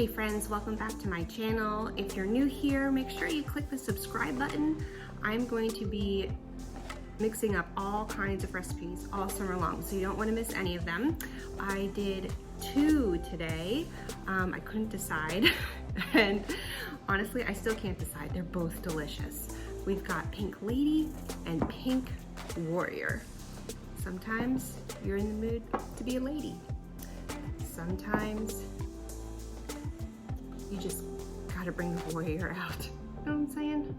Hey friends, welcome back to my channel. If you're new here, make sure you click the subscribe button. I'm going to be mixing up all kinds of recipes all summer long, so you don't want to miss any of them. I did 2 today. I couldn't decide, and honestly, I still can't decide. They're both delicious. We've got Pink Lady and Pink Warrior. Sometimes you're in the mood to be a lady. Sometimes you just gotta bring the warrior out. You know what I'm saying?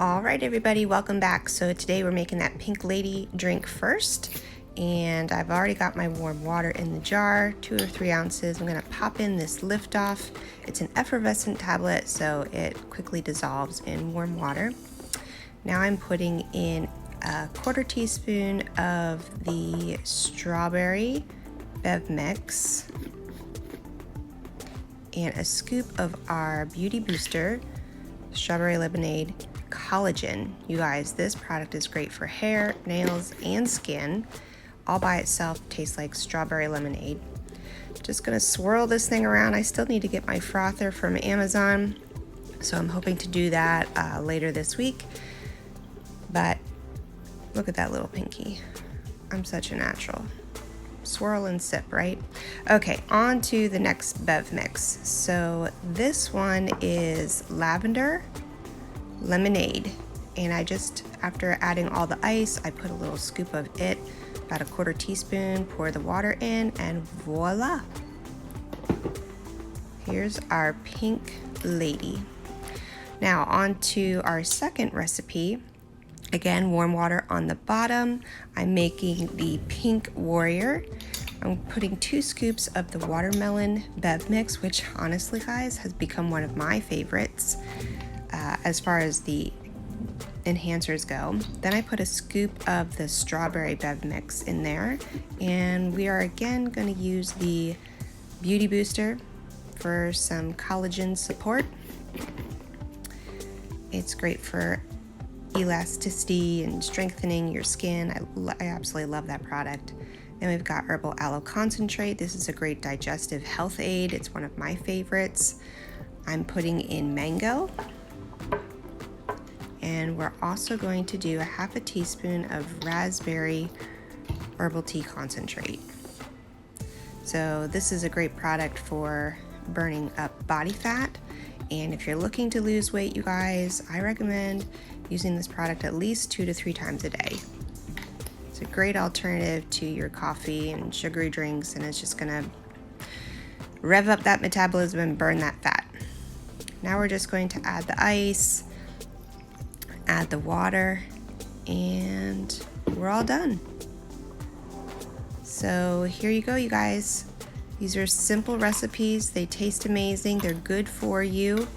All right, everybody, welcome back. So today we're making that Pink Lady drink first, and I've already got my warm water in the jar, 2 or 3 ounces. I'm gonna pop in this Liftoff. It's an effervescent tablet, so it quickly dissolves in warm water. Now I'm putting in a 1/4 teaspoon of the strawberry bev mix and a scoop of our Beauty Booster Strawberry Lemonade Collagen. You guys, this product is great for hair, nails, and skin. All by itself tastes like strawberry lemonade. Just gonna swirl this thing around. I still need to get my frother from Amazon, so I'm hoping to do that later this week. But look at that little pinky. I'm such a natural. Swirl and sip, right? Okay, on to the next bev mix. So this one is lavender lemonade, and I just, after adding all the ice, I put a little scoop of it, about a 1/4 teaspoon, pour the water in, and voila, here's our Pink Lady. Now on to our second recipe. Again, warm water on the bottom. I'm making the Pink Warrior. I'm putting 2 scoops of the watermelon bev mix, which honestly, guys, has become one of my favorites as far as the enhancers go. Then I put a scoop of the strawberry bev mix in there, and we are again going to use the Beauty Booster for some collagen support. It's great for elasticity and strengthening your skin. I absolutely love that product. Then we've got herbal aloe concentrate. This is a great digestive health aid. It's one of my favorites. I'm putting in mango, and we're also going to do a 1/2 teaspoon of raspberry herbal tea concentrate. So this is a great product for burning up body fat, and if you're looking to lose weight, you guys, I recommend using this product at least 2 to 3 times a day. It's a great alternative to your coffee and sugary drinks, and it's just gonna rev up that metabolism and burn that fat. Now we're just going to add the ice, add the water, and we're all done. So here you go, you guys. These are simple recipes. They taste amazing. They're good for you.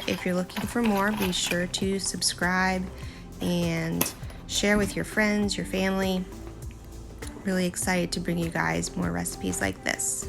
If you're looking for more, be sure to subscribe and share with your friends, your family. Really excited to bring you guys more recipes like this.